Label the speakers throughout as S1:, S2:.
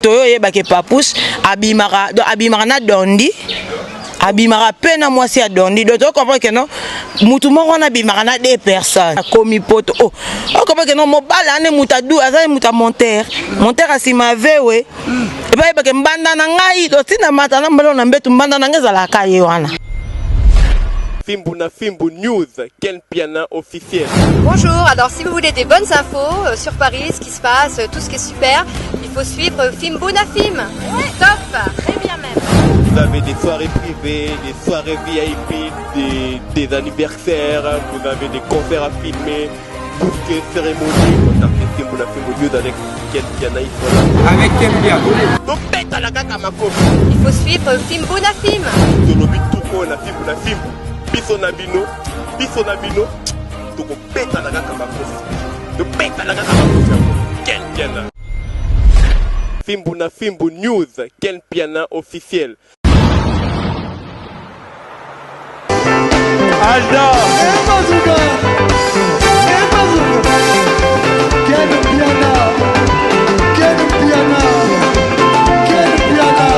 S1: Toyo yebake papouche abimaka na dondi abimaka pena mwasi ya dondi donc tu comprends que non mutu moko na abimaka na 2 personnes komi poto oh on comprend que non mobala ne muta du azali muta monter asima vewe e ba yebake mbanda na ngai to tina mata na mbalo na mbetu mbanda na ngeza la kaye wana.
S2: Fimbu na Fimbu News, quel piana officiel.
S3: Bonjour, alors si vous voulez des bonnes infos sur Paris, ce qui se passe, tout ce qui est super, il faut suivre Fimbu na Fim. Top, très bien même.
S2: Vous avez des soirées privées, des soirées VIP, des anniversaires, vous avez des concerts à filmer, tout ce qui est cérémonie. Contactez Fimbu na Fimbu News avec quel piana il faut là.
S4: Avec quel piano?
S2: Donc pète à la gata à ma copie.
S3: Il faut suivre Fimbu na Fim.
S2: De l'obit tout court la Fimbu na Fimbu. Biso na bino, toko peta na kaka makofi. De peta na kaka makofi. Quel piana. Fimbu na Fimbu News, quel piana officiel.
S4: Alda! Quel piana! Quel piana! Quel piana!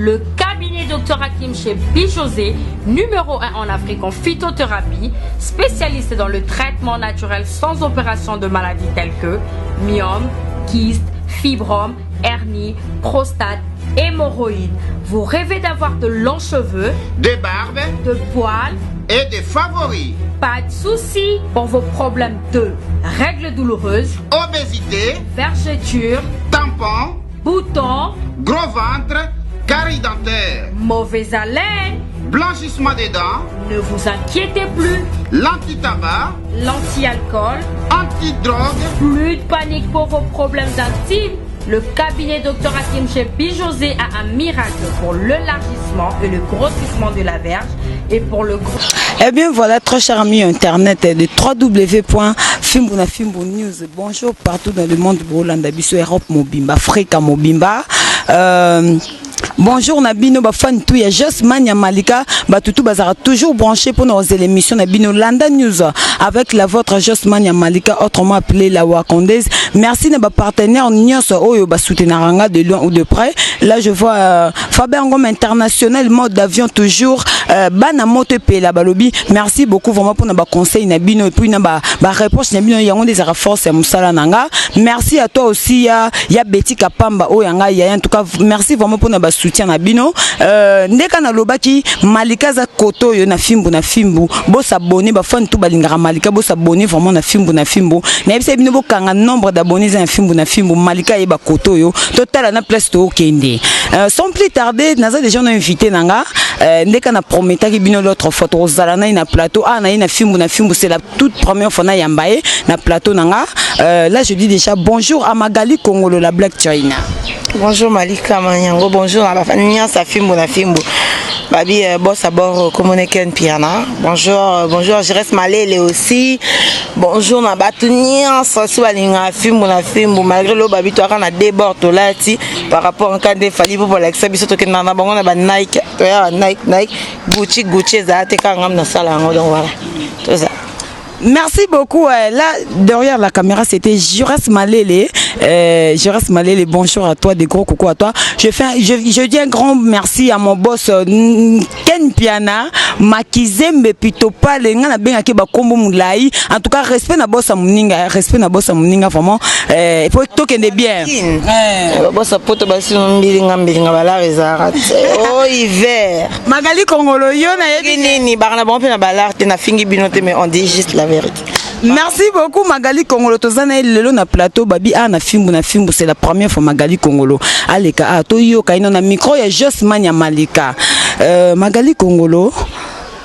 S5: Le cabinet Dr Hakim chez Bijosé, numéro 1 en Afrique en phytothérapie, spécialiste dans le traitement naturel sans opération de maladies telles que myome, kyste, fibrome, hernie, prostate, hémorroïdes. Vous rêvez d'avoir de longs cheveux,
S6: des barbes,
S5: de poils
S6: et des favoris.
S5: Pas de soucis pour vos problèmes de règles douloureuses,
S6: Obésité,
S5: vergetures,
S6: tampons,
S5: boutons,
S6: gros ventre, carie dentaire,
S5: mauvaise haleine.
S6: blanchissement des dents,
S5: Ne vous inquiétez plus,
S6: l'anti-tabac,
S5: l'anti-alcool,
S6: anti-drogue.
S5: plus de panique pour vos problèmes intimes. Le cabinet Dr Hakim chez Bijosé a un miracle pour l'élargissement et le grossissement de la verge et pour le gros...
S1: Eh bien voilà, très chers amis internet de www.Fimbu na Fimbu News. Bonjour partout dans le monde, Bolanda biso Europe mobimba, Afrique mobimba. Bonjour Nabino Bafan tout ya Jos Mania Malika Batutu Bazara toujours branché pour nos émissions Nabino Landa News avec la vôtre Jos Mania Malika autrement appelé la Wakondaise. Merci à nos partenaires Nyos Oyo Basutenaranga de loin ou de près. Là je vois Fabien Ngom international mode d'avion toujours Bana Moto la Balobi. Merci beaucoup vraiment pour nos conseils Nabino et puis na réponse Nabino yango des force ya musala nanga. Merci à toi aussi ya Betty Kapamba Oyanga ya en tout cas merci vraiment pour nos soutien na bino ndeka na lobaki Malika za koto yo na Fimbu na Fimbu bo s'abonner ba fan tout balingara Malika bo s'abonner vraiment na Fimbu na Fimbu na yebisa bino bo kanga nombre d'abonnés na Fimbu na Fimbu Malika yeba koto yo total na place to kende sans plus tarder naza déjà on a invité nanga ndeka na prometaki bino l'autre fois to zalana na plateau na Fimbu c'est la toute première fois na yambaye na plateau nanga là je dis déjà bonjour à Magali Kongolo la Black China.
S7: Bonjour Malika Manyango, bonjour à la famille sa Fimbu na Fimbu. Babi boss à bord communiquer piana. Bonjour, bonjour, je reste Malele aussi. Bonjour na batunia sosi balinga Fimbu na Fimbu malgré le babi toi kana débord to lati par rapport en cas de fali pour l'ex biso to kenana bango na ba Nike, to ya Nike, Gucci za te kangam na sala ngo donc voilà. Tout ça.
S1: Merci beaucoup. Là, derrière la caméra, c'était Juras Malele. Juras Malele, bonjour à toi, des gros coucou à toi. Je dis un grand merci à mon boss Ken Piana, Makizembe Pitopa, Lenga na benga ke ba kombo mulai. En tout cas, respect na boss Muninga, vraiment. Il faut toquer bien.
S7: Boss a poto basi mbilinga bala rezara. Oh hiver.
S1: Magali Kongolo yo na
S7: nini barna bon pe na balar te na fingi binote mais on dit juste la vérité.
S1: Merci beaucoup Magali Kongolo. Tozana lelo na plateau babi na fimbu c'est la première fois Magali Kongolo. Aleka toyo kaino na micro ya Josmania Malika. Magali Kongolo.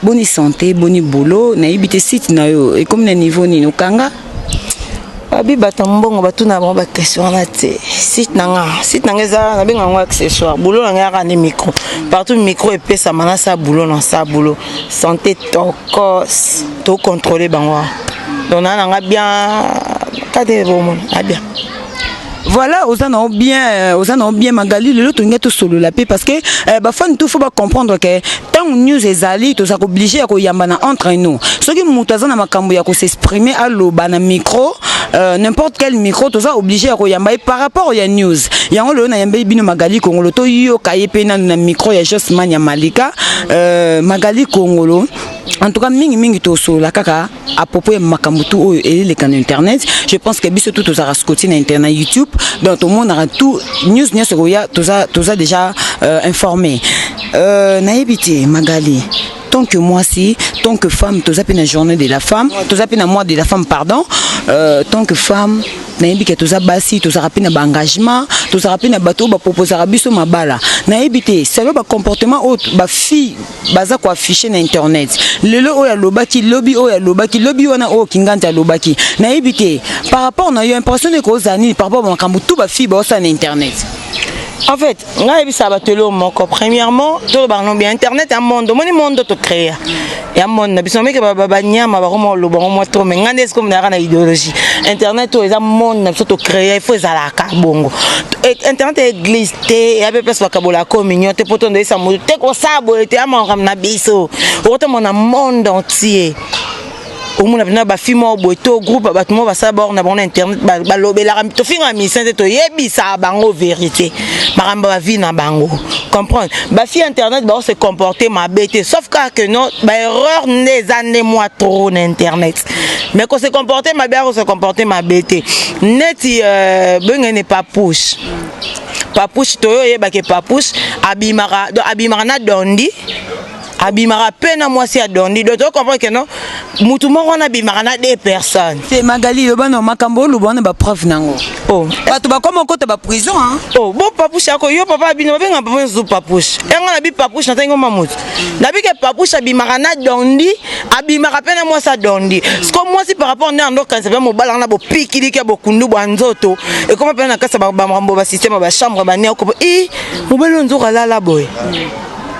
S1: Bonne santé, bonne boulot, na ibité site na yo et comme na niveau ni nokanga.
S7: Babi batambongo batuna ba question na te. Site nanga za na benga ngwa accessoire. Boulot nanga ka ni micro. Partout micro et pesa manasa boulot na sa boulot. Santé tokos to contrôler bangwa. Donc nanga bien kade bon bien.
S1: Voilà, aux ans bien Magali, le lot on solo la paix parce que fan tout faut pas comprendre que tant news est allé, tout ça obligé à yambana entre nous. Ce qui moutazana makambo ya ko s'exprimer à l'obana micro, n'importe quel micro, tout ça obligé à yamba par rapport à news. Yango le na yamba bino Magali Kongolo to yo kayepe na micro ya Josmania Malika, Magali Kongolo. En tout cas, mingi to so la kaka à propos de makambutu et les canaux internet. Je pense que biso tout ça rascoti na internet YouTube. Donc tout le monde a tout news tout ça déjà informé. Naïbité Magali. Tant que moi si, tant que femme, tout ça une journée de la femme, tout ça une mois de la femme pardon. Tant que femme, naïbité tout ça basi, tout ça rapide un engagement, tout ça rapide un bateau, ba proposer à biso mabala. Naïbité, c'est le comportement autre, ba fille, baza quoi afficher na internet. Le oya lobaki lobby wana o kinganta lobaki. Naïbité, par rapport na yo impression de cause ani par rapport à makambu tout ba fille ba ça na internet.
S7: En fait, premièrement, tout le bien internet un monde to créer. Il y a un monde, mais comme une idéologie. Internet est un monde to créer, il faut la bongo. Internet est glissé, il y a peu de la communion, te poton de ça, te ko sabo, te amon na biso. Autant mon monde entier. Au moins na ba fimo boto groupe ba tout ba sabor na bon internet ba lobela to finga mission to yebisa bango vérité maramba ba vie na bango comprendre ba fi internet ba se comporter ma bête sauf que non ba erreur des années mois trop na internet mais qu'on se comporter ma bien on se comporter ma bête net benga ne pas push to yeba ke pas push abimara na dondi abimara pena moi si adondi donc tu comprends que non mutu moko na bimara na deux personnes
S1: c'est Magali le bana makambo lu bana ba prof nango
S7: oh
S1: bato ba comme côté ba prison hein
S7: oh bon papouche ko yo papa bino benga papa zo papouche enga na bi papouche na tengo mamutu na bi ke papouche abimara na dondi abimara pena moi sa dondi parce moi si par rapport na ndo quand c'est mo bala na bo pikili ke bo kundu bo nzoto et comment pena kasa ba mambo ba système ba chambre ba ne ko mo belo nzoka la boy.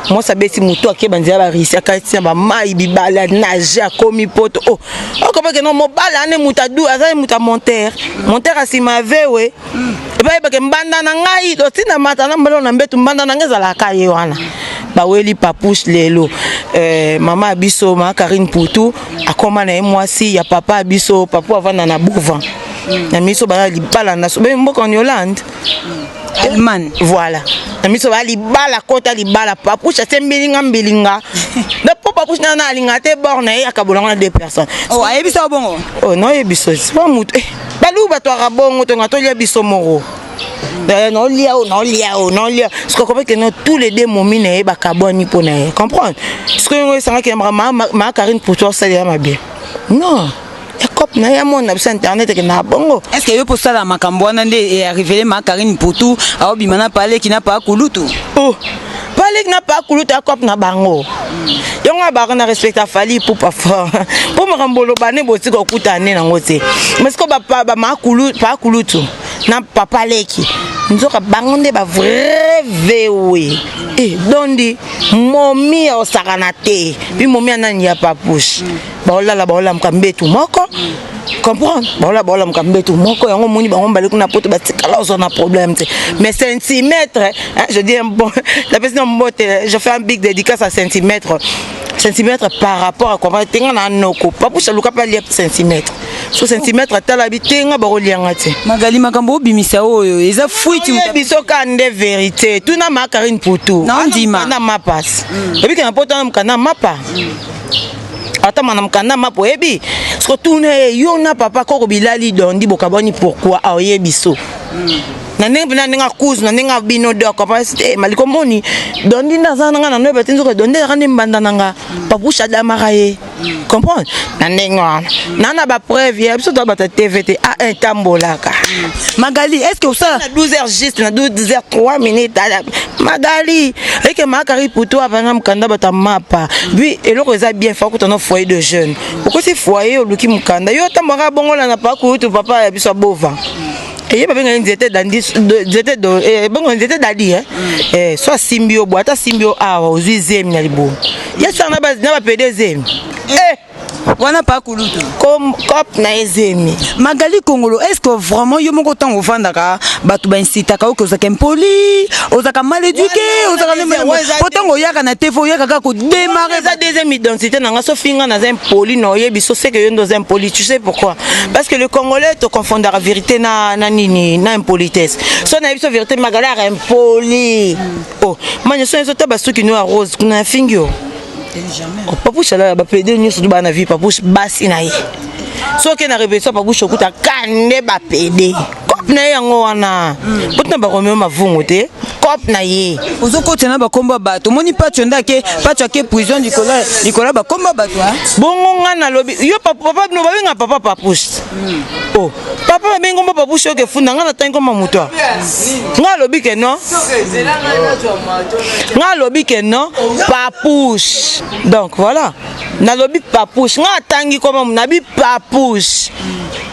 S7: Moi ça bêti muto aki bandia ba risi akati ba mai bibala nage akomi poto oh comment que non mo bala ne muta du azali muta monter asima vewe et ba ke mbanda na ngai to tina mata na mbalo na mbetu mbanda na ngeza la kaye wana ba weli papouche lelo mama biso ma Karine Poutou akoma na mwasi ya papa biso papa avana na Bourvan na miso ba libala na so be mboka en Hollande
S1: Allemagne
S7: voilà na miso ba libala kota libala papouche tembilinga mbilinga na papouche na alinga te borne ya kabolanga na deux personnes
S1: oh ayebisa bongo
S7: oh non yebiso pas mutu balu ba to rabongo to ngato ya biso moro non lia ce qu'on comprend que nous tous les deux momines ba kaboni pour na comprendre ce que ça que ma Karine pour toi ça ya ma bien non cop na ya mon sur internet que na bongo
S1: est-ce que yo pour ça la makambo na ndé révéler ma Karine Poutou a bimana parler qui n'a pas kulutu
S7: oh parler qui n'a pas kulutu cop na bango yonga ba na respecta fali pour pas fort pour marambolo bané boti ko kutane na ngote mais ce que ba ma kulutu pas kulutu na papa leki nzoka bango nde ba vrai vewe dondi momi o sakanate bi momi anani ya papouche baola mkambetu moko comprendre baola mkambetu moko yango moni bango mbale kuna poto batikala ozo na problème te mais centimètre je dis bon la personne mbote je fais un big dédicace à centimètre par rapport à comment tenga na noko papouche luka pa liep centimètre so centimètre tala bitenga ba olianga te
S1: Magali makambo bimisa oyo eza fuiti
S7: biso kande vérité tout na ma Karine Poutou
S1: non dima
S7: na ma passe ebi kana poto na mkana mapa ata mana mkana mapo ebi sko tourne yo na papa koko bilali dondi bokaboni pourquoi ayebiso na nenga cousin na nenga bino dok parce que maliko moni dondi na zanga na no batinzo ko dondi randi mbanda nanga papusha da maraye comprendre na nenga nana ba preuve ya biso do bata TVT a un tambolaka
S1: Magali, est-ce que ça
S7: na 12h juste na 12h 3 minutes Magali et que makari pour toi avant mkanda bata mapa puis eloko eza bien fa ko tano foyer de jeunes pourquoi c'est foyer au luki mkanda yo tambara bongola na pa ko tu papa ya biso bova et pas bien nzete dandi nzete do bon nzete dadi soit simbio boata simbio awa ozizemi na libo ya sana ba na ba PDZ
S1: wana pa kulutu
S7: comme cop na ezemi
S1: Magali Kongolo, est-ce que vraiment yo moko tango vandaka batu ba incitaka o kozaka impoli ozaka mal éduqué ozaka potango yaka na TV yaka ka ko démarrer
S7: sa deuxième identité nanga so finga na impoli no yebi so c'est que yo ndo impoli tu sais pourquoi parce que le Congolais te confondra la vérité na nini na impolitesse so na biso vérité Magali a impoli oh manyo so so tabasuki no rose kuna fingio papouche là ba pédé nyusu du bana vie papouche basi na ye so ke na répétition papouche okuta kande ba pédé cop na yango wana potna ba romeo mavungu te cop na ye
S1: ozoko tena ba komba bato moni pacho ndake pacho ke prison Nicolas ba komba bato
S7: bongo ngana lobi yo papa no ba nga papa papouche oh papa bengo mo papouche ke funda ngana tango mamuto nga lobi ke no nga lobi ke no papouche donc voilà na lobi papouche nga tangi koma nabi papouche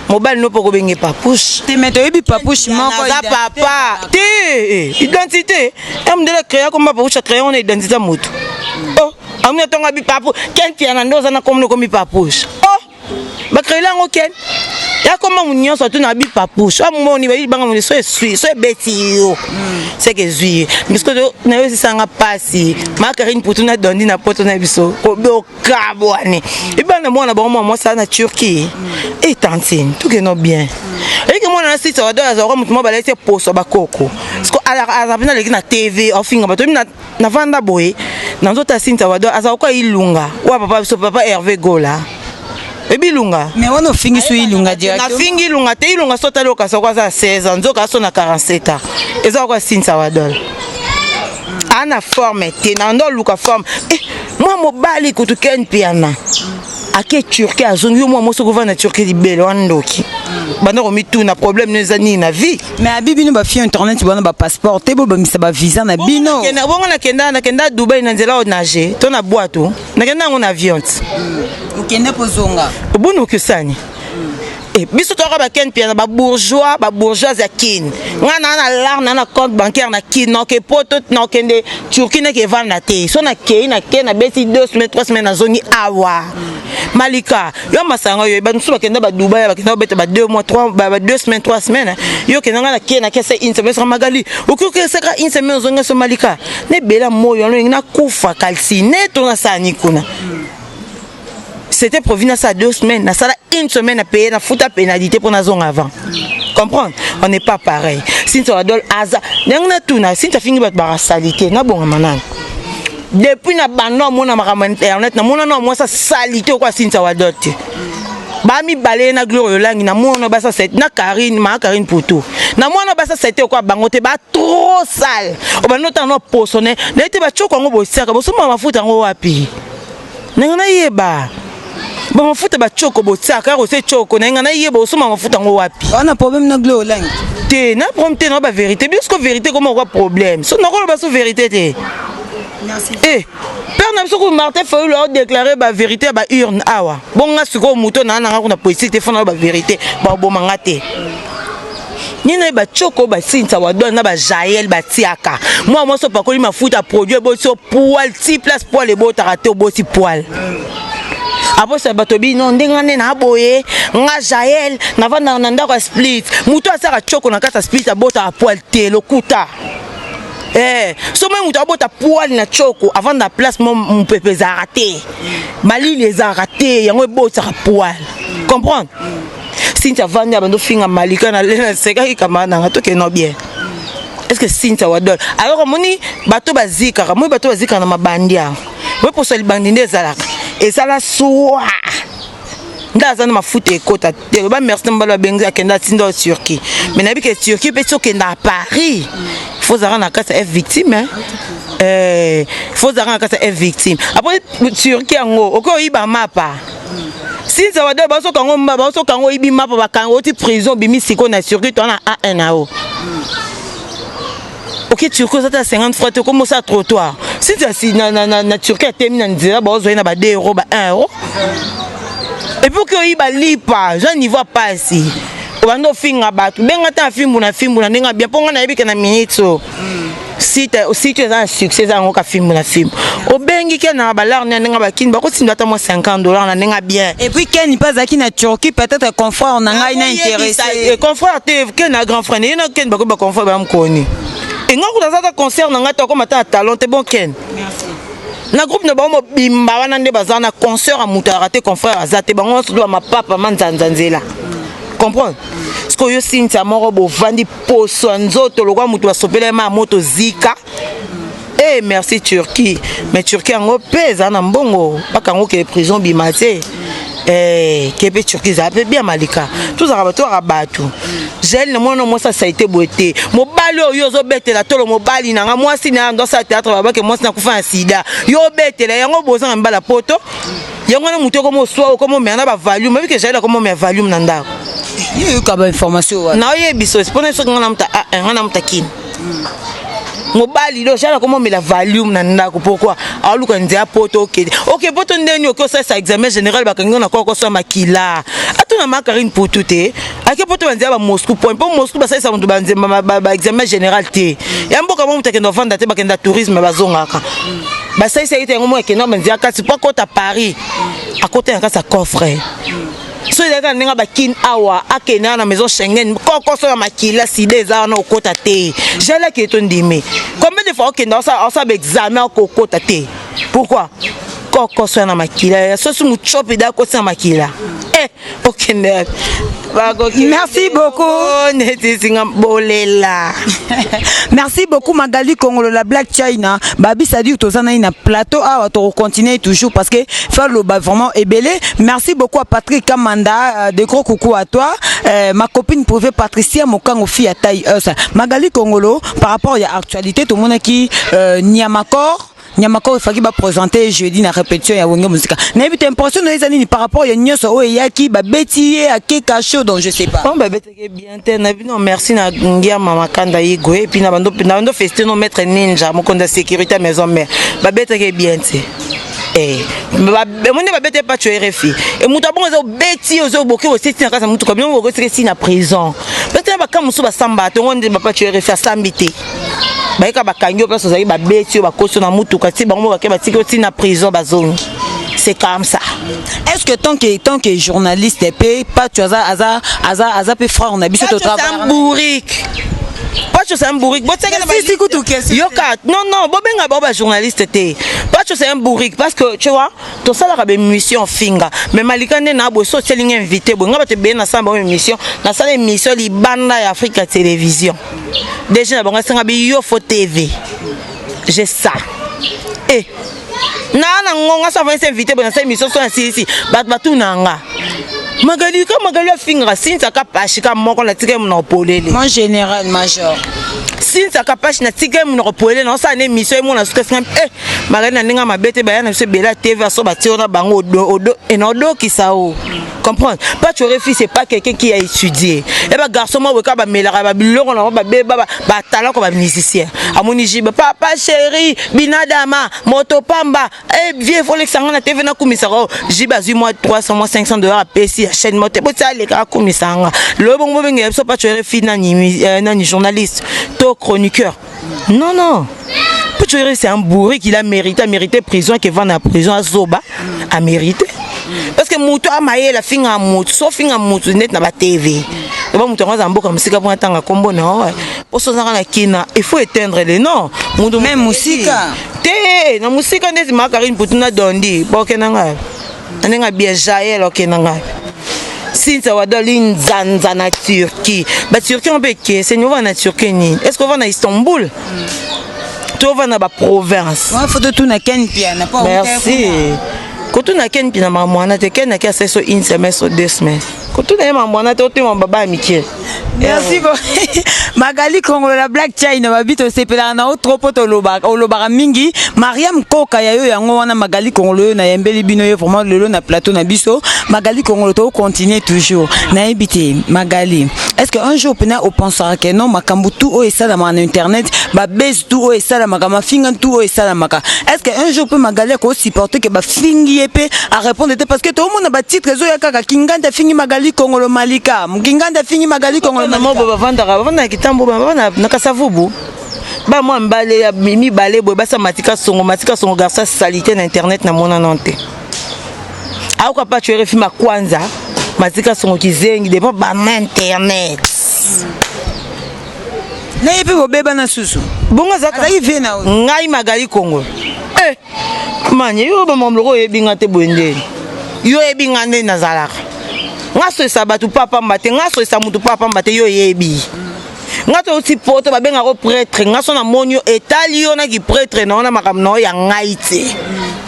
S7: mobile no poko benge papouche
S1: te meto yebi papouche moko
S7: na papa te identité am de la créer comme papouche créer on identité moto oh amna tonga bi papou ken piana ndoza na comme no comme papouche oh ba créer la ngoken ya koma munyo so tuna bi papouche amoni ba banga mo so beti yo c'est que zui parce que na yo sanga pasi ma Karine pour tuna dondi na poto na biso ko be kabwane ibana mona ba mo sa na Turquie et tantine tout que no bien et que mona na site wa dola za ko mutu mo ba laisse poso ba koko parce que ala bina leki na TV ofinga ba to na vanda boy na nzota site wa dola za ko ilunga wa papa so papa Hervé Gola ebilunga
S1: mais wana fingi so ilunga direct
S7: na fingi ilunga te ilunga so talo ka so kwa za 16 ans nzoka so na 47 ans eza kwa sinta wa dola ana forme te na ndo luka forme moi mobali kutuken piana ake Turquie azongi moi moso ko vana Turquie libele wandoki bana ko mitu na problème neza ni na vie
S1: mais abibi no ba fi internet bana ba passeport te bo ba misa ba visa na bino
S7: kena bongo na kenda Dubai na nzela o nager to na boato na kenda ngona avion
S1: okende pozonga
S7: obunu kusani biso to ba ken piana ba bourgeois ya kin ngana na lar na compte bancaire na kin no ke poto no kende Turquie na ke vanda te so na ke na beti 2 semaines 3 semaines na zoni awa Malika yo masanga yo ba nsuba kenda ba Dubai ba kenda beta ba 2 mois 3 ba 2 semaines 3 semaines yo kenda na ke na kese une semaine sur Magali okuke seka une semaine zonga so Malika ne bela moyo no na kufa calcine to na sani kuna. C'était proviné ça 2 semaines, na ça une semaine à payer, na fouta pénalité pour na zone avant. Comprendre? On n'est pas pareil. Si tu adore aza, n'engna tout na, si tu fini ba salité, na bon manan. Depuis na bando mon na mama internet, na mona no moi ça salité quoi si tu adore. Ba mi balé na gloire langi na mona ba ça c'est na Karine pour tout. Na mona ba ça c'était quoi bangote ba trop sale. O ba no tano posone, na ete ba choko ngo bo saka, bo so mama futa ngo wapi. N'engna yeba. Ba mafuta ba choko botsaka ko se choko na ngana yebo so mafuta ngo wapi
S1: wana problème na glo lang
S7: te na problème te na ba vérité parce que vérité comment quoi problème so na ko ba so vérité te merci père na ko Martin faut leur déclarer ba vérité ba urne awa bonga siko muto na na ko na politique te fona ba vérité ba bomanga te nina ba choko ba sinta wa don na ba jael ba tiaka moi so pa ko li mafuta produit bo so poil ti place poil e bo tarate bo si poil. Après ça batobi non ndengane na boye nga Jael na vanda na ndako split muto asaka choko na kata split abota a poil te lokuta so même muto abota poil na choko avant na place mon pepe za raté mali les a raté yango ebota poil comprendre Cynthia vanda bando finga malika na lena seka ki kamana ngato ke no bien est-ce que Cynthia wadol alors moni bato bazika moi bato bazika na mabandia moi pour ça le bandinde ezalaka et ça la soa ndaza na mafuta ekota te ba merci mbala bengi akenda tindo Turquie mais nabi que Turquie peut okenda à Paris faut zara na kasa est victime faut zara na kasa est victime après Turquie ngo oko iba mapa sinza wada baso kango mbaba baso kango ibi mapa bakango oti prison bimi siko na Turquie to na A1 ok Turquie ça 50 francs te comme ça trottoir si tu na Turquie a terminé na nzira ba ozo na ba 2 euros ba 1 euro et puis que il ba lipa je n'y vois pas ici obando finga batu benga ta fimbu na ninga bien ponga na yebika na minute si tu as un succès za ngoka fimbu na fimbu obengi ke na balar na ninga bakini ba ko sinda ta mo $50 na ninga bien
S1: et puis Ken pas aki na Turquie peut-être confrère na ngai na intéressé
S7: confrère te Ken na grand frère na Ken ba ko ba confrère ba mkoni et ngako za ta concert na ngata ko mata talent te bon Ken merci na groupe na bango bimba wana nde bazana concert a mutarate confrère azate bango so ma papa manzanzanzela comprendre ce que yo sinta moko bo vandi poso nzoto lokwa mutu basopela ma moto zika eh merci Turquie mais Turquie ngo pesa na mbongo bakango ke prison bimate Québec Turquie ça peut bien malika tout ça rabato rabatu gel mo no mo ça a été beauté mo balo yo zo betela tolo mo bali na moi si na ndo sa théâtre baba ke moi na kufa sida yo betela yango boza mbala poto yango na muto ko mo soa ko mo mena ba volume mais que gel ko mo me volume na ndako
S1: yo ka ba information
S7: na ye biso c'est pour ça que ngana mta ngana mta kin mobali lo jala comment mais la volume na ndako pourquoi aluka ndia poto OK poto ndeni OK ça examen général ba kango na ko so makila atuna makarine pour tout ake poto ndia ba Moscou point pour Moscou ba ça muntu ba ba examen général te yambo kama mutake ndo vanda te ba kenda tourisme ba zongaka ba ça ite ngomo ekeno ndia kasi pas kota Paris à côté en sa coffre so il y a nga bakin awa akena na maison Schengen koko so makila side za na okota te jala ki to ndime combien de fois okenda ça examen okota te pourquoi koko so na makila so su muchope da ko sa makila okenda
S1: merci beaucoup merci beaucoup Magali Kongolo la Black China babi ça dit tozana ina plateau awa to continuer toujours parce que faire le bas vraiment est belé merci beaucoup à Patrick Kamanda de gros coucou à toi ma copine privée Patricia Mokango fille à taille Magali Kongolo par rapport à l'actualité tout le monde qui Nyamako ifaki ba présenter jeudi na répétition ya Wenge Musica. Na ebite impression na ezani par rapport ya nyoso o yaki ba betiye akeka show donc je sais pas.
S7: Bon ba beteke bien te na bino merci na ngia mama kanda yigo et puis na bando fester no maître ninja mo konda sécurité maison mère. Ba beteke bien te. Ba moni ba bete pas tu RFI. Et muta bon zo beti ozo boké o seti na kasa mutu comme on go seti na prison. Peut-être ba kamusu ba samba to ngonde ba pas tu RFI sambité. Baika bakanyo place ozali ba beti ba koso na mutu kati bango ba ke ba tiki na prison bazoni c'est comme ça.
S1: Est-ce que tant que journaliste épée pas tu as peut frère on a biso au travail
S7: bourrique pas tu un bourrique bo tsaka na yoka non bobenga ba journaliste te pas tu un bourrique parce que tu vois to sala ka be mission finga mais malika ne na bo so telinga invité bo ngaba te be na samba émission na sala émission libanda ya Africa Télévision déjà na bonga senga bi yo fo TV j'ai ça na ngonga ça va s'inviter pour cette émission sur ici batu nanga Magali fingra sinta kapashi ka moko na tika mu polele
S1: mon général major
S7: sinta kapashi na tika mu polele na sa na émission mo na suka finga Magali na ninga mabete ba na se bela TV aso ba tiona bango odo enodo kisao comprendre pas tu refus c'est pas quelqu'un qui a étudié et ba garçon mo ka ba melaka ba biloko na ba beba ba talent ko ba musicien amoni jibe papa chéri binadama motopamba vieux faut l'exanga na TV na kumisaro jibe azui moi 300 moi $500 à PC chaîne moté bo tsa le ka kumisanga lo bongo benge so pas tu refus na ni journaliste to chroniqueur non c'est un bourré qui a mérité prison qui va en prison à Zoba a mérité parce que muto amaye la finga muto so finga muto net na ba TV ba muto ngaza mboka musika pour tanga kombo na pour so na kina il faut éteindre les noms muto
S1: même musika
S7: te na musika ndezi makarine putuna dondi bokenanga anenga bien jael okenanga since wadoli nzanza na Turquie ba Turquie on peut que c'est nouveau na Turquie ni est-ce qu'on va na Istanbul tu vas dans la province.
S1: Moi, faut de tout na Ken piana.
S7: Merci. Quand on a qu'un pina mamouana, te qu'un a qu'à c'est sur une semaine, sur 2 semaines. Quand on a mamouana, te tu mon baba amitié.
S1: Merci beaucoup. Magali Kongolo la Black China babito sepela na trop poto loba mingi Mariam Koka ya yo yango wana Magali Kongolo na yembeli bino yo vraiment lelo na plateau na biso Magali Kongolo to continuer toujours na ebité Magali. Est-ce que un jour pena au pensera que non makambu tout o esa na internet ba base tout o esa na makama finga tout o esa na maka. Est-ce que un jour peut Magali ko supporter que ba fingi epé à répondre parce que tout le monde ba titre zo ya kaka kinganda fingi Magali Kongolo Malika mkinganda fingi Magali Kongolo
S7: Malika bavanda kitambo bavanda na kasavubu ba moi mbale ya mimi balé boy basa matika songo garça salité na internet na mona nante au ka pas tuer film kwanza matika songo kizengi de ba na internet
S1: na yepe bobeba na susu
S7: bongo zaka
S1: vena
S7: ngai Magali Kongolo manye yo ba momloko yebinga te bwende yo yebinga nde nazalaka ngaso sabatu papa mbate ngaso samutu papa mbate yo yebi ngato aussi poto ba benga ko prêtre ngaso na monyo etali yo na ki prêtre na ona makamno ya ngaite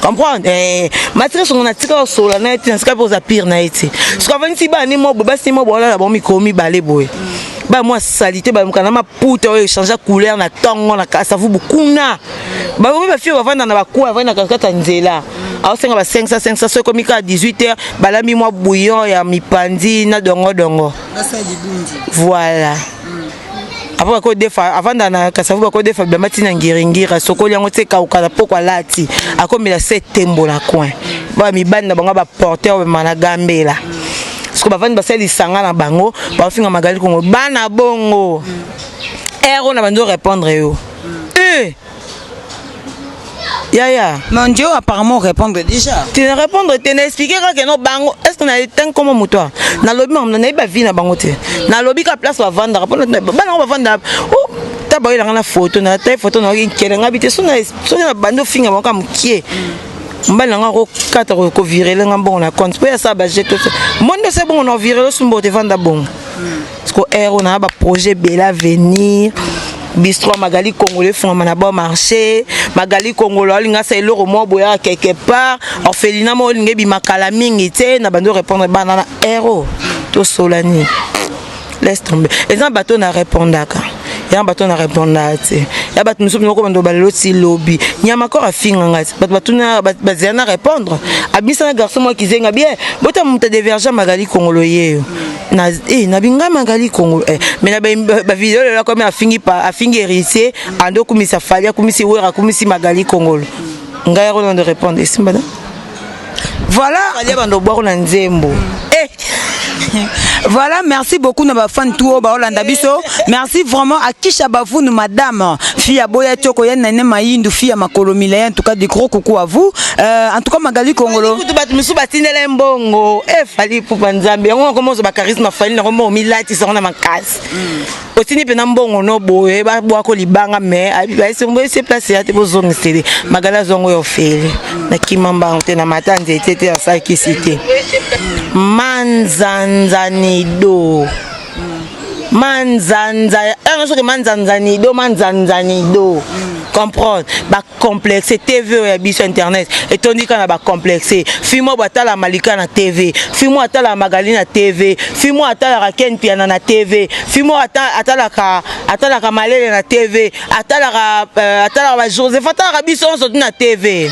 S7: comprendre matrice on a tika sola na eti ska poza pire na eti ska vanti ba ni mo ba si mo bola la bomi komi balé boy ba moi salité ba mukana ma puta o changer couleur na tongo na kasa vu bukuna ba bomi ba fio ba vanda na ba kwa vanda kakata nzela au senga ba 500 so komika 18h balami moi bouillon ya mipandi na dongo voilà avant ko defa avant na kasavu ko defa ba matina ngiringira sokoli yango te kaukala poko lati akomela 7 tembo na coin ba mi banda bango ba porteur ba managambela parce que ba vandi ba seli sanga na bango ba finga Magali Kongolo bana bongo ero na bando répondre yo Yaya.
S1: Mon Dieu, apparemment répondre déjà.
S7: Tu ne répondre, tu n'expliquer que non bango. Est-ce qu'on a été comme moi na lobby on n'a pas vu na bango te. Na lobby ka place va vendre. Répondre on va vendre. Oh, ta boy la na photo na ta photo na ngikele ngabite so na bando finga bango mukie. Mbala ngako 4 ko virer le ngambon na compte. Pour ça ba jeter ça. Monde c'est bon on a viré le sumbo te vendre bon. Parce que on a ba projet bela venir. Bistro Magali Kongolo font na bon marché Magali Kongolo linga sa eloro mo boya quelque part orphelinat mo linga bi makala mingi te na bando répondre banana héros to solani laisse tomber les gens bateau na répondaka ya bateau na répondate ya bateau nous sommes ko bando baloti lobby nyama ko afinga ngati bateau na bazana répondre abisa na garçon moi qui zenga bien bota monte diverger Magali Kongolo yeyo na na binga Magali Kongolo mais na ba vidéo là comme afingi héritier ando kumisa falia kumisi wera kumisi Magali Kongolo ngai ro de répondre ici madame
S1: voilà
S7: falia bando boire na nzembo
S1: Voilà, merci beaucoup na ba fan tout ba Olanda biso. Merci vraiment à Kisha Bavou nous madame. Fia Boya Toko ya nene Mayindu fia Makolomila en tout cas des gros coucou à vous. En tout cas Magali Kongolo.
S7: Tout bat musu batinela mbongo. Fali pour banzambe. On commence ba charisme fali na romo milati sona makasi. Otini pena mbongo no boye ba boa ko libanga mais ba se placer ate bozongi stede. Magala zongo yo fele. Na kimamba on te na matanze tete ya sa kisite. Manzanzanido manzanzanido comprendre ba complexe TV ya biso internet et tandis qu'on a ba complexe fimo batala Malika na TV fimo atala Magali na TV fimo atala Ken Piana na TV fimo atala ka Malele na TV atala ba Joseph atala biso on na TV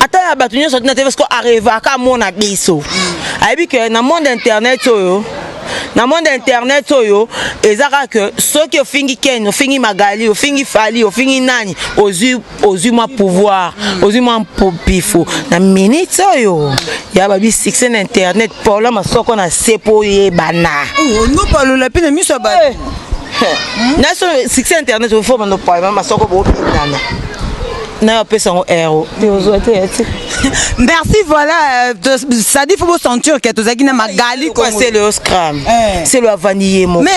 S7: atala batunyo sur na TV parce qu'on arrive à mona biso aibi que na monde internet oyo na monde internet oyo ezaka que ceux qui fingi Ken fingi Magali fingi Fali fingi nani ozu ma pouvoir ozu ma popifo na minute oyo ya babi succès na internet pour la masoko na sepo ye bana
S1: no parle la peine miso ba
S7: na so succès internet au faut bando problème masoko bo pinana na pesa ngo héros
S1: merci voilà ça dit faut vous sentir que tu as Magali
S7: quoi c'est le scram c'est le vanillé mon
S1: mais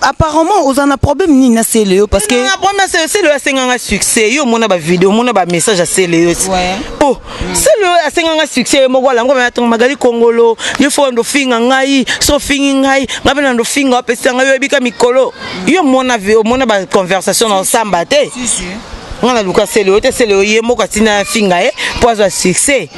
S1: apparemment vous en a problème ni na c'est le parce que
S7: na problème c'est le senganga succès yo mona ba vidéo mona ba message c'est le oh c'est le senganga succès mo wala ngo ma Magali Kongolo yo fo ndo finga ngai so fingi ngai ngabe ndo finga pesa ngai yo bika mikolo yo mona ba conversation ensemble te on a luka c'est le yemo katina finga poids à succès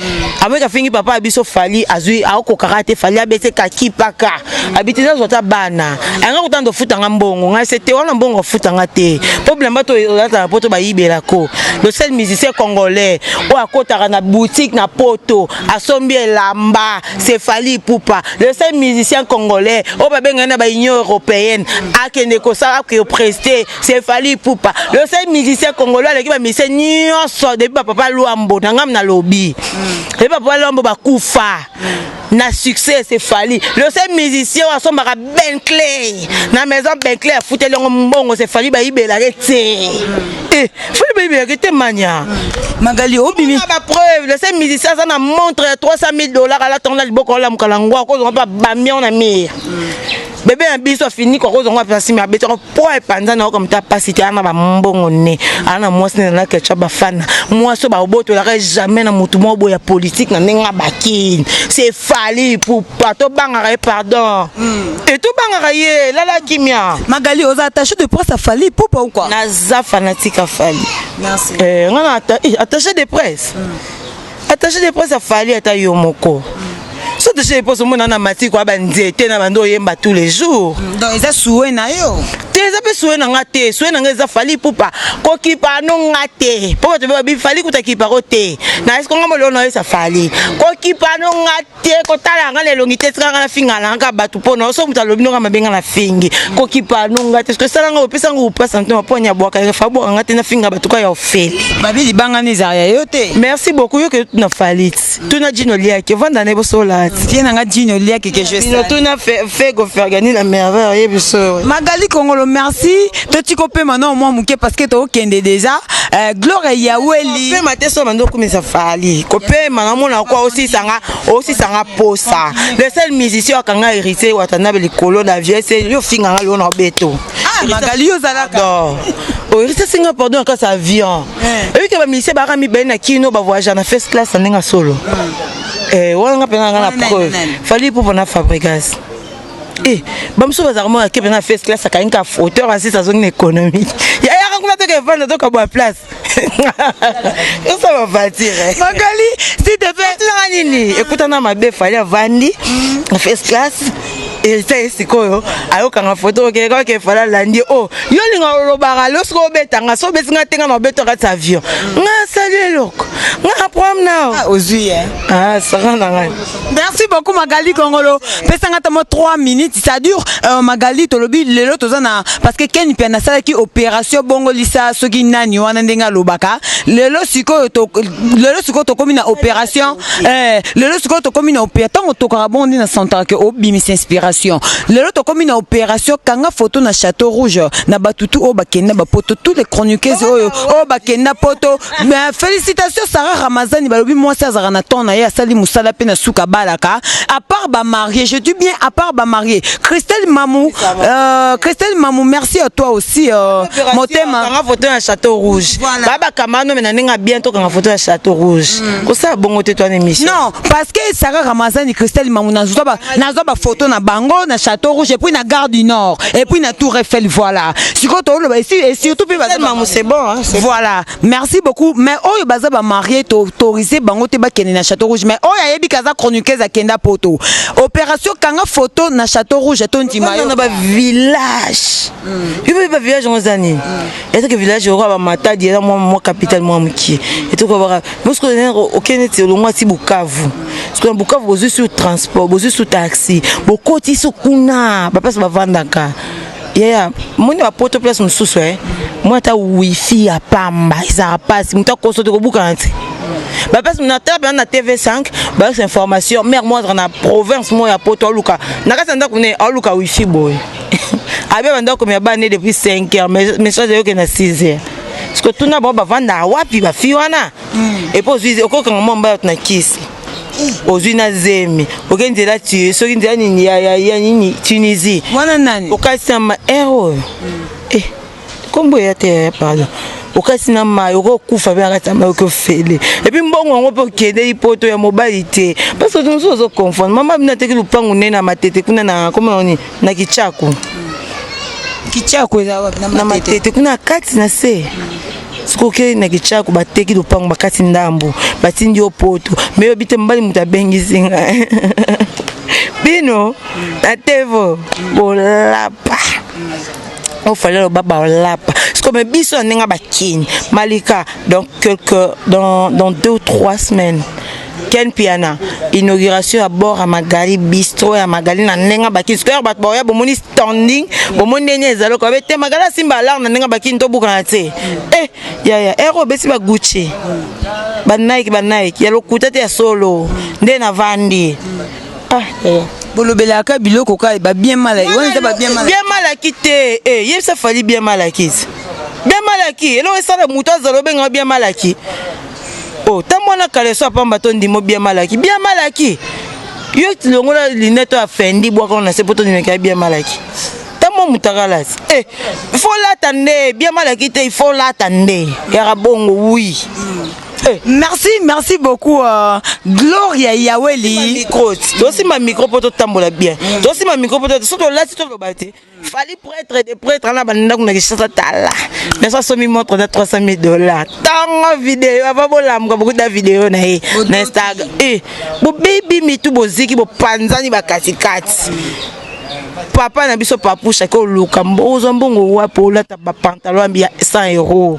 S7: avec fingi papa biso fali azui ako karate fali abete kaki paka habiteza zota bana anga kutando futanga mbongo nga c'était wana mbongo futanga te problème bato ata poto ba yibela ko le seul musicien congolais o akotaka na boutique na poto asombi elamba c'est Fally Ipupa le seul musicien congolais o ba benga na ba union européenne akende ko sa ko prester c'est Fally Ipupa le seul musicien congolais avec ba musicien nyonso depuis papa Luambo nangam na lobby et papa Luambo ba kufa na succès c'est Fally le seul musicien asombaka Bentley na maison Bentley a foutu longo mbongo c'est Fally ba ibela rete Fally ba ibela rete mania
S1: Magali obimi
S7: ba preuve le seul musicien ça na montre $300,000 à la tonne liboko la mkalangwa ko on pas bamion na mire bébé un biso fini ko ko zonga pasi mais beto po e panza na comme ta pasité ana ba mbongo ne ana moi c'est na ketchup ba fan moi so ba oboto la jamais na mutu mo boya politique na nenga bakine c'est Fally Ipupa to banga pardon et to banga ye la kimia
S1: Magali aux attachés de presse à Fally Ipupa ou quoi
S7: na za fanatique à Fally
S1: merci
S7: ngana attaché de presse attaché de presse à Fally ata yomoko so attaché de presse mo na mati kwa banzete na bando yemba tous les jours
S1: donc ils a soué na yo
S7: eza pe soué na ngate soué na ngeza Fally Ipupa ko kipa no ngate po to ba bi Fally kuta kipa rote na est-ce qu'on ngamo na esa Fally ko kipa no ngate ko tala ngale longite tsanga na finga na nga batu po no so muta lobino ngama benga na fingi ko kipa no ngate est-ce que sala ngo pesa ngo pesa ntoma ponya bwa ka fa bo ngate na finga batu ka ya ofeli
S1: babi libanga ni zaria yote
S7: merci beaucoup yo que na Fally tuna jino lia ke vanda ne bo sola
S1: tiena nga jino lia ke je sais
S7: tuna fait go faire gagner la merveille biso
S1: Magali Kongolo merci tu copé maintenant moi mouké parce que to kende déjà gloire Yaweli
S7: pe mateso mando kumisa Fally copé manamo na kwa aussi sanga posa le seul musicien akanga hérité watana be likolo na vieux c'est yo finga nga lo na beto
S1: Magali yo zalaka
S7: o hérité singa pardon ka sa avion et que ba musicien ba rami ben na kino ba voyager na first class ndinga solo wanga pena nga na preuve Fally Ipupa na Fabregas bamso bazarmo ke pena first class akainka fauteuil assis à zone économique ya kuna to ke vendre to ka boa place ça va partir
S1: Magali s'il te plaît
S7: tu nini écoute na mabe Fally avandi first class et ça sikoyo ayoka nga photo ke ko ke Fally landi yo linga robara losko betanga so besinga tenga na beto ka avion nga salut loko nga problème na
S1: ozui
S7: ça rend nga
S1: merci beaucoup Magali Kongolo pesanga tamo 3 minutes ça dure Magali tolobi lelo tozana parce que Ken Piana sala ki opération bongo lisa soki nani wana ndenga lobaka lelo siko to komi na opération lelo siko to komi na opération to karabondi na centre que obimi inspiration lelo to komi na opération kanga photo na Château Rouge na batutu o bakenda ba poto tous les chroniqueuses o bakenda poto mais félicitations Sarah Ramazani balobi moi ça zara na ton na ya sali musala pe na suka balaka à part ba marié je dis bien à part ba marié Christelle Mamou merci à toi aussi motema
S7: kanga photo na Château Rouge baba kamano mais na ninga bientôt kanga photo na Château Rouge ko ça bongo te toi émission
S1: non parce que Sarah Ramazani Christelle Mamou na zoba photo na bango na Château Rouge et puis na Gare du Nord et puis na Tour Eiffel voilà sikoto lo ici et surtout puis
S7: Mamou c'est bon hein
S1: voilà merci beaucoup mais oyo baza ba marié autorisé bango te ba kene na Château Rouge mais oyo yebi kaza chroniqueuse akenda poto opération kanga photo na Château Rouge ton dimayo
S7: na ba village il ba village ngozani et que village ro ba matadi na moi capitale moi mki et to ko ba musko okene ti lo moi ti Bukavu parce que Bukavu bozu sur transport bozu sur taxi bokoti so kuna ba passe ba vandaka moni ba poto place mususu moi ta wifi ya pamba isa passe muta koso to buka nti ba passe na table na TV5 ba information mère moi dans la province moi ya poto luka na kasa ndako ne aluka wifi boy abe banda ko me bane depuis 5h message yo ke na 6h parce que tout na ba vanda wapi ba fi wana et puis zuizi oko kan momba na kisi ozui na zemi okenzela ti soki nzela nini ya nini Tunisie
S1: wana nani
S7: okasama ero kombo ya te pardon okasi na mayo ko kufa be akata mayo ko fele et puis mbongo ngo po kende ipoto ya mobilité parce que nous zo confondre mama bina teki lupangu nena matete kuna na koma oni na kichako
S1: eza wapi
S7: na matete kuna kati na se sikoke na kichako bateki lupango bakati ndambo batindi yo poto me yo bite mbali muta bengisinga bino na tevo bolapa o fallait le baba olapa c'est comme biso nenga bakini Malika donc dans 2 ou 3 semaines Ken Piana inauguration à bord à Magali bistrot à Magali na nenga bakini square bat boya bomoni standing bomoni nene zalo ko bete Magala simba la na nenga bakini to bukana te ya ero besi ba Gucci ba Nike ya lokuta te ya solo nde na vandi
S1: bolobelaka biloko ka ba bien malaki wana ba bien
S7: malaki te yesa fali bien malaki elo esala muto azalo benga bien malaki tamona kale so pamba to ndimo bien malaki yo tilongola lineto afendi bwaka na sepoto nimeka bien malaki tamo mutakalasi il faut l'attendre bien malaki te il faut l'attendre ya bongo oui.
S1: Merci beaucoup Gloria Yaweli.
S7: Aussi ma micro pour tambola bien. Aussi ma micro pour surtout là si tu veux battre. Fallait prêtre là banda kuna kishasa tala. Mais ça so mi montre na $300,000. Tant vidéo ava bolamka beaucoup de vidéos na Instagram. Bo baby mi tu boziki bo panzani ba katikati. Papa na biso papusha ko luka mbozo mbongo wapo la ta pantalon bia €100.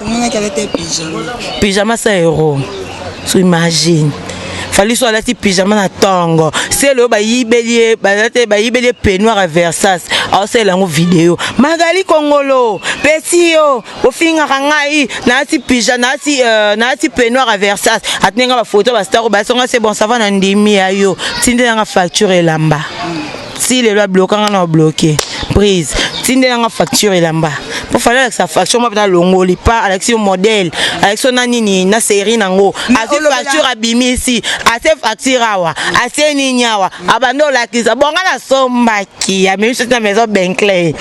S7: Pyjama €100. So imagine. Fallait soit la pyjama na tongo. C'est le ba yibelie peignoir à Versace. Alors c'est la vidéo. Magali Kongolo, Pesio, ofinga rangai, na ti peignoir à Versace. Atnenga ba photo ba star ba songa c'est bon ça va na ndimi ayo. Tinde nga facture lamba. Si les lois bloquant on a bloqué prise tinde nga facture lamba pour faire avec sa facture moi dans longoli pas avec son modèle avec son nini na série nango assez facture abimi ici assez facture awa assez ninyawa abando la kisa bonga na sombaki ya même chose na maison Bentley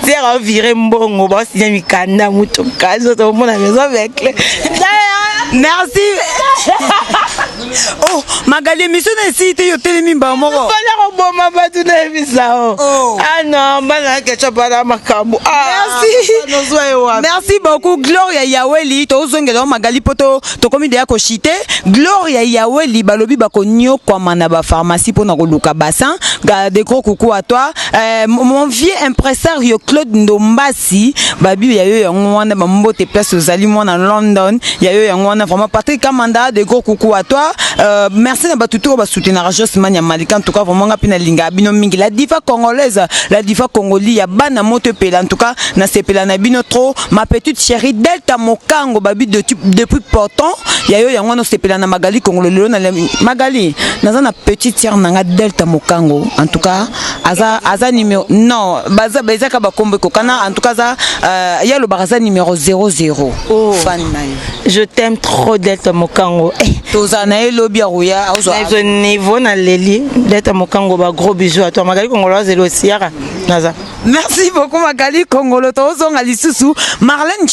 S7: c'est revirer mbongo boss ya mikanda muto kazo to mona maison Bentley.
S1: Merci. Magali mission na site yo telemi ba moko.
S7: Fala ko boma batu na bisao. Ah non, bana kecha bana makambo.
S1: Merci beaucoup Gloria Yaweli to zongela Magali poto to komi de ko chite Gloria Yaweli balobi ba ko nyo kwa mana ba pharmacie pona ko luka bassin. Des gros coucou à toi. Mon vieux impresario Claude Ndombasi babi ya yo ngwana ba mbote place aux aliments en London. Ya yo ngwana vraiment Patrick Kamanda des gros coucou à toi. Merci na batuto ba soutenir Josman ya Malika en tout cas vraiment ngapina linga bino mingi la diva congolaise la diva congoli ya bana moto pela en tout cas na sepela na bino trop ma petite chérie Delta Mokango babi depuis pourtant ya yo ngwana sepela na Magali Congolo lelo na Magali naza na petite sœur nanga Delta Mokango en tout cas aza numéro non baza ka ba kombe kokana en tout cas za ya lo baraza numéro 00 fan nayo
S7: je t'aime trop Delta Mokango
S1: tozana elobi aruya auzo
S7: na niveau na leli Delta Mokango ba gros bisous à toi Magali Congolo zelo siara naza.
S1: Merci beaucoup Magali Congolo tozonga lisusu Marlon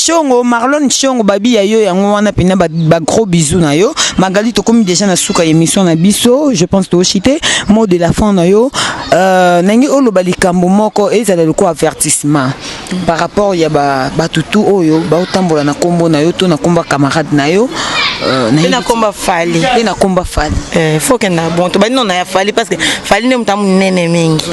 S1: Chongo babi ya yo yango wana pena ba gros bisous na yo Magali to komi déjà na suka émission na biso je pense to chité mot de la fin na yo nangi olo balikambo moko ezala loko avertissement par rapport ya ba tutu oyo ba otambola na kombo na yo to na komba camarade na yo
S7: na komba fali
S1: faut
S7: que na bon to ba non na fali parce que fali ne mtamu nene mingi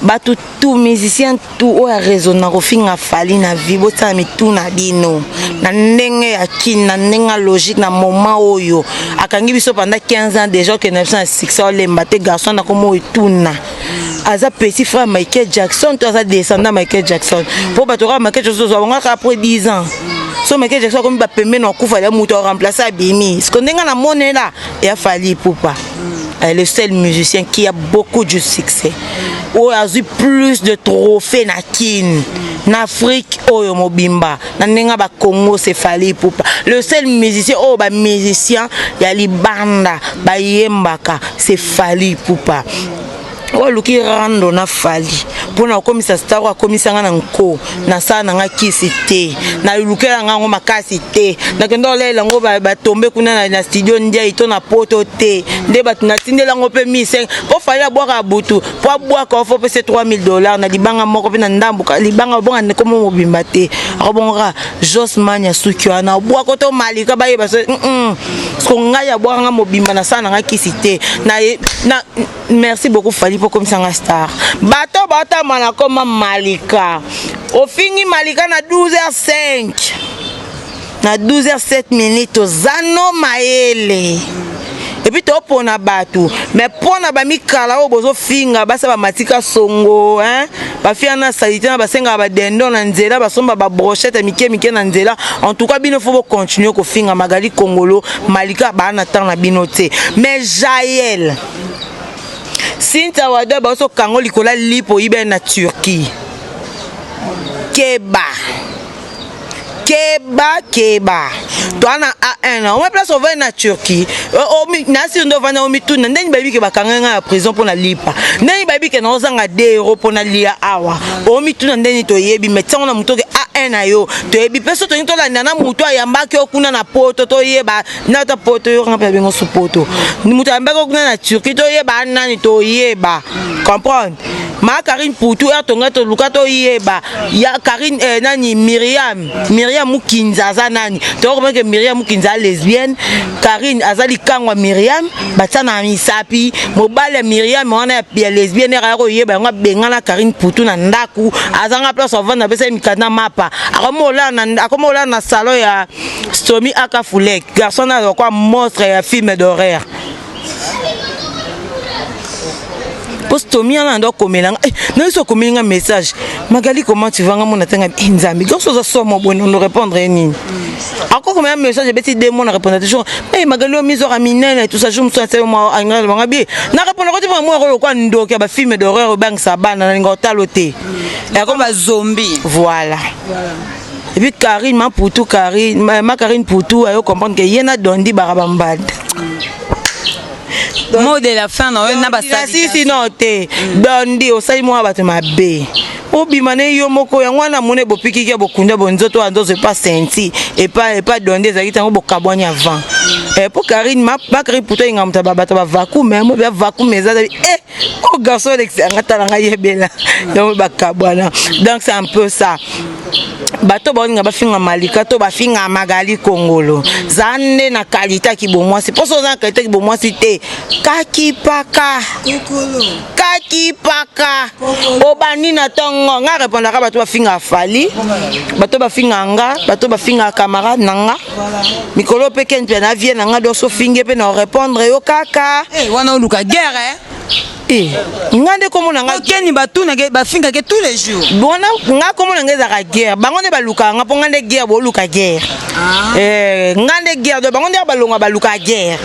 S7: batu tout musicien tout o ya raisonner ko finga fali na vibo ta mi tout na bino na ndenge ya kina ndenge logique na moment oyo akangi biso pendant 15 ans déjà que 906 le mbate garçon na komo ituna aza petit frère Michael Jackson to aza descendant Michael Jackson pour batora Michael Jackson zo nga après 10 ans so Michael Jackson comme ba pembe na kufa ya muto remplacer Abimi ce que ndenga na monela et a fali poupa le seul musicien qui a beaucoup de succès ou a eu plus de trophées na kin na Afrique oyo mobimba na nenga ba Congo c'est Fally Ipupa le seul musicien oh ba musicien ya libanda ba yembaka c'est Fally Ipupa o luki rando na Fally pona komisa star ko komisa nga nko na sa na nga kisite na lukela nga ngo makasi te na kendo lela ngo ba tombe kuna na studio ndia ito na poto te nde bat na tindela ngo pe 1500 po faya boka butu po boka fo pe $3000 na libanga moko pe na ndambuka libanga bonga ne komo mobimba te akobonga Josmania suki wana boka to malika ba yeba so ko nga ya boka nga mobimba na sa na nga kisite na merci beaucoup Fally pour comme ça nga star bato bata mana koma malika ofingi malika na 12h05 na 12h07 minutes zano maele et puis to pona bato mais pona ba mikala o bozo finga basa ba matika songo hein ba fiana salite na basenga ba dendo na nzela basomba ba brochette mike na nzela en tout cas bino faut continuer ko finga magali kongolo malika ba na temps na bino te mais Jaël Sinta wado ba so kango likola lipo ibe na Turquie Keba to ana A1 on place on va na Turquie o mi na si ndo vana o mi tuna ndeni baby ke bakanga na prison pour na lipa ndeni baby ke na ozanga €2 pour na lia awa o mi tuna ndeni to yebi metango na muto ke A1 na yo to yebi peso to ntola na muto ayamba ke okuna na poto to yeba na ta poto yo ngapa bengo su poto ni muto ayamba ke okuna na Turquie to yeba nani to yeba comprendre ma Karine Poutou atonga to luka to yeba ya Karine nani Myriam Mukinza za nani to ko ke Myriam Mukinza lesbienne Karine azali kangwa Myriam batana misapi mobale Myriam wana ya lesbienne ra ko yeba nga bengana Karine Poutou na ndaku azanga place ovanda pesa mikana mapa akomola na salon ya Stomy Akafulek garçon na quoi monstre ya film d'horreur Stomy ana ndo komelanga na so komelinga message Magali comment tu vas ngamo na tanga nzambi goso za somo bon on répondre nini encore comme un message beti de mon répondre toujours mais Magali o miso raminene et tout ça je me suis moi angal bangabi na répondre ko tiva moi ko ndo ke ba film d'horreur bang sabana na ngotalote et comme ba zombie voilà et puis Karine Poutou ma Karine Poutou ayo comprendre que yena dondi barabambad
S1: mot de la fin na na basali
S7: si non te dondi osali mo bato mabe obimane yo moko ya ngwana mone bopiki ke bokunda bonzoto andozo pas senti et pas dondi ezaki tango bokabwani avant pour Karine ma Karine Poutou ingamta bato ba vacuum mais mo ba vacuum ezala o garçon d'excellence nga yebela donc bakabwana donc c'est un peu ça bato boninga bafinga malika to bafinga magali kongolo zande na kalita ki bomwasi poso na kalita ki bomwasi te kakipaka obani na tongo nga répondre ka bato bafinga Fally bato bafinga nga bato bafinga camarade nanga mikolo pe ken pe na vie nanga do so finge pe na répondre yo kaka
S1: wana oluka guerre
S7: ngande komona nga
S1: keni batuna ke bafinga ke tous les jours
S7: bona nga komona ngeza ka guerre bango ne baluka nga po ngande guerre bo luka guerre ngande guerre do bango ne balonga baluka guerre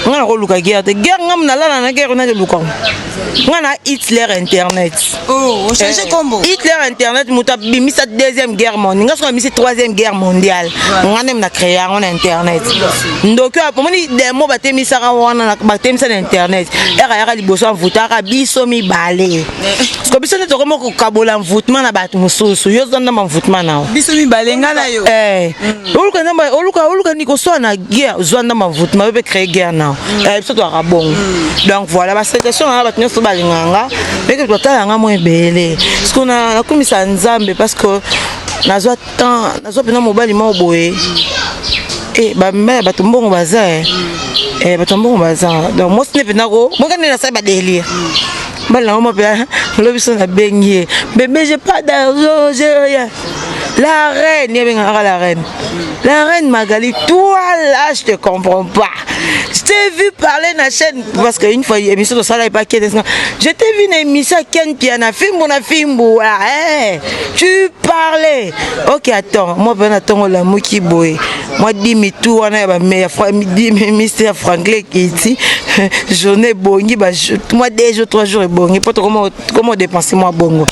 S7: ngana ko luka guerre te guerre ngam na lala na guerre na de luka ngana Hitler internet
S1: on change combo
S7: Hitler internet muta bimisa deuxième guerre mondiale nga so bimisa troisième guerre mondiale ngane na créer on internet ndoki apomoni demo batemisa ka wana na batemisa na internet era liboso amvuta ka biso mi balé parce que biso ne to komo ko kabola mvutma na bato mususu yo zonda mvutma na
S1: biso mi balé ngala yo
S7: oluka niko so na guerre zonda mvutma yo be créer guerre na biso to rabon donc voilà ba situation na bato nyoso balinganga mais que totala nga mo ebele parce que na komisa nzambe parce que nazo pena mobali mo boye ba mbala bato mbongo baza bato mbongo baza donc moi ce n'est pas go moi quand na sa ba délire bala mo pe lo biso na bengie bébé j'ai pas d'argent j'ai rien la reine Magali toi là je te comprends pas je t'ai vu parler na chaîne parce que une fois émission de ça là pas je t'ai vu une émission Ken Piana Fimbo tu parlais ok attends moi ben attends la muki boy moi dis-moi tout on a meilleur Mr Franklin qui dit journée bongi moi 2 jours 3 jours bongi pas comment dépenser moi bongo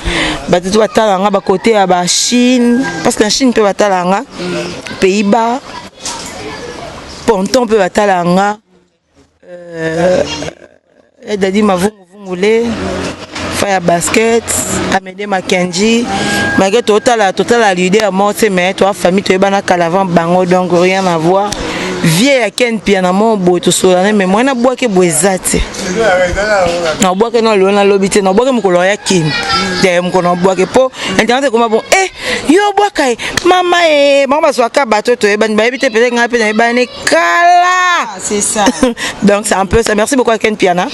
S7: ba tu vas talanga ba côté à ba Chine parce que la Chine peut batalanga Pays-Bas Ponton peut batalanga dadi mavungule à basket, Amédée Makenji, malgré total leader, moi, c'est mais toi, famille, tu es banana calavan, bango, donc rien à voir. Vieux à Ken Piana, mon beau, tout ça, mais moi, je bois que boisate. Je bois que non, l'on a l'obité, je bois que mon colorier Kim. Je bois que pour, internet, comme bon, yo bois que maman, soit qu'à bateau, tu es ban, peut-être un peu de kala.
S1: C'est ça.
S7: Donc, c'est un peu ça. Merci beaucoup à Ken Piana.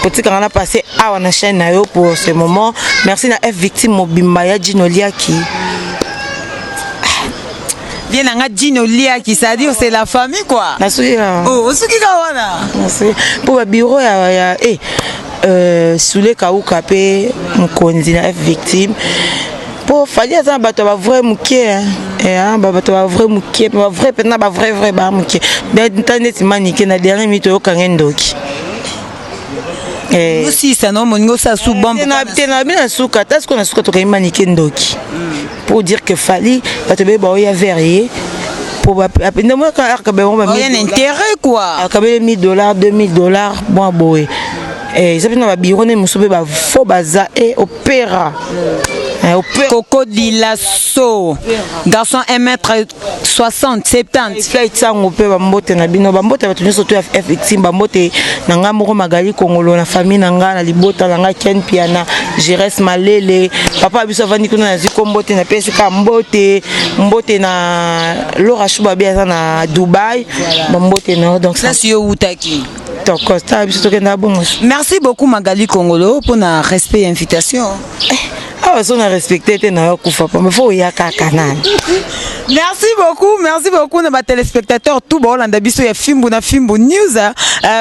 S7: Petit quand on a passé à la chaîne pour ce moment. Merci à F Victime Mobimbaya Ginolia qui.
S1: Bien nanga Dino Lia qui ça dit c'est la famille quoi. Oh, ce qui kawana.
S7: Merci. Pour le bureau Soulé Kaouka pe Mkonzi na F Victime. Pour fallait ça bato ba vrai muké hein. Bato ba vrai muké, ba vrai pena ba vrai ba muké. Internet maniké na dernier minute yo kangendoki.
S1: Aussi ça non mon ça sous bombe.
S7: Tena bien souka, est-ce qu'on a souka to maniké ndoki. Pour dire que fallait bato be ba ya verrier. Pour appeler moi quand arkabe on va
S1: un intérêt quoi.
S7: Arkabe $1000, $2000 bon boy. Et ça vient bureau ne musobe ba fo baza et opéra.
S1: Coco Dilasso. Garçon 1m60, 70.
S7: Flight sang au peu bambote na bino bambote batuni surtout F bambote nanga moko Magali Kongolo na famille nanga na libota nanga Ken Piana Jires Malele papa biso vandi kuna na zikombote na pesi ka mbote na Laura Chouba bien na Dubaï bambote na donc
S1: ça c'est utaki.
S7: Merci
S1: beaucoup Magali Kongolo pour na respect et invitation.
S7: Ah, on a respecté tes na kufa pas mais faut y a kanana.
S1: Merci beaucoup na ba téléspectateurs tout bon landa biso ya Fimbo na Fimbo News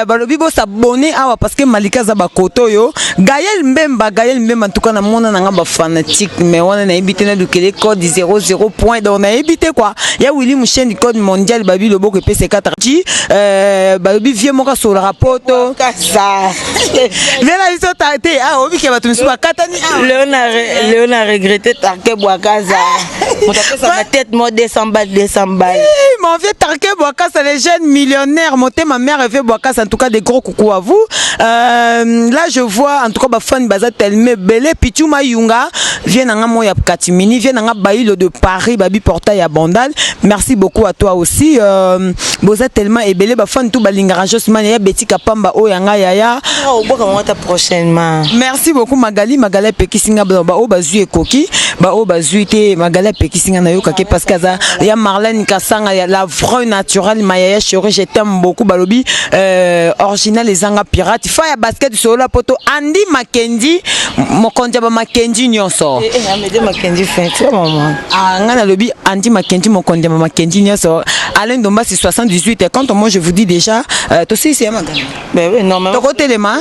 S1: balobi bo s'abonner awa parce que Malika za ba koto yo Gaël Mbemba en tout cas na mona na ba fanatique mais on a évité na lukele code 00 point donc on a évité quoi ya Willy Mouchen code mondial babi lobo que PC4 G balobi vieux moka sur le rapport
S7: ça
S1: Vela biso taté ah obi ke batu misuba katani
S7: Léon a regretté Tarké Boakaza. On tapé sur ma tête, moi 200 balles.
S1: Mon vieux Tarké Boakaza, les jeunes millionnaires. Ma mère a fait Boakaza, en tout cas des gros coucou à vous. Là je vois en tout cas ma fan baza tellement belle. Pichuma Yunga vient nanga moya Katimini, vient nanga Baïlo de Paris, babi portail à Bandal. Merci beaucoup à toi aussi. Boza tellement belle, ba fan tout balingara Josman ya Betty Kapamba o yanga yaya.
S7: Oh, bon prochainement.
S1: Merci beaucoup Magali Pekisinga ba o bazui ekoki ba o bazui te Magali Pekisinga na yo kake parce que ya Marlène Kasanga ya la vraie naturelle Maya chérie je t'aime beaucoup balobi original les anga pirate fa ya basket sur la poto Andy Makendi mokonja ba Makendi nyonso
S7: Amédée Makendi fait maman
S1: ngana lobi Andy Makendi mokonja ba Makendi nyonso Alain Domba c'est 78 et quand moi je vous dis déjà toi aussi c'est Magali
S7: ben oui normalement
S1: to côté les mains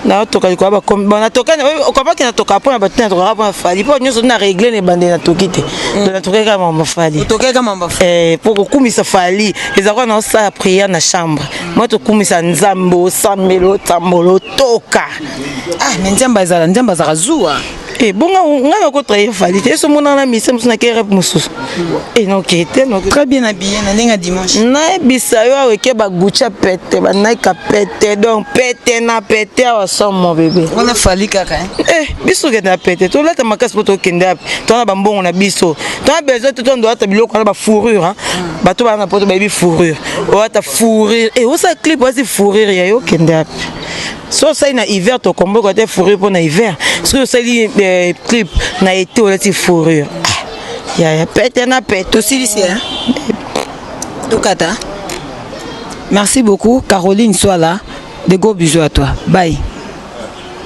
S7: na toka kwa ba na toka o kwa ki na toka pona batina toka pona fali po nyoso na régler ne bande na tokite na toka kama mafali
S1: toka kama mafali
S7: pour kumisa fali ezako na sa prière na chambre moi to kumisa nzambo samelo tambolo toka
S1: nzamba za zuwa
S7: bonga ngana ko travailler fali te so mona na mise musuna kere mususu non kete non
S1: très bien habillé na linga dimanche
S7: na bisa yo aweke ba gucha pete ba naika pete donc pete na pete wa so mon bébé
S1: on a fali kaka
S7: biso ke na pete to lata makasi poto kende to na bambongo na biso to na besoin to ndo ata biloko na ba fourrure hein bato ba na poto baby fourrure o ata fourrure o sa clip wa si fourrure ya yo kende so ça na hiver to combo côté fourrure pour na hiver so ça li clip na été ou la fourrure ya pète na pète
S1: aussi ici hein Tokata. Merci beaucoup Caroline sois là de gros bisous à toi bye.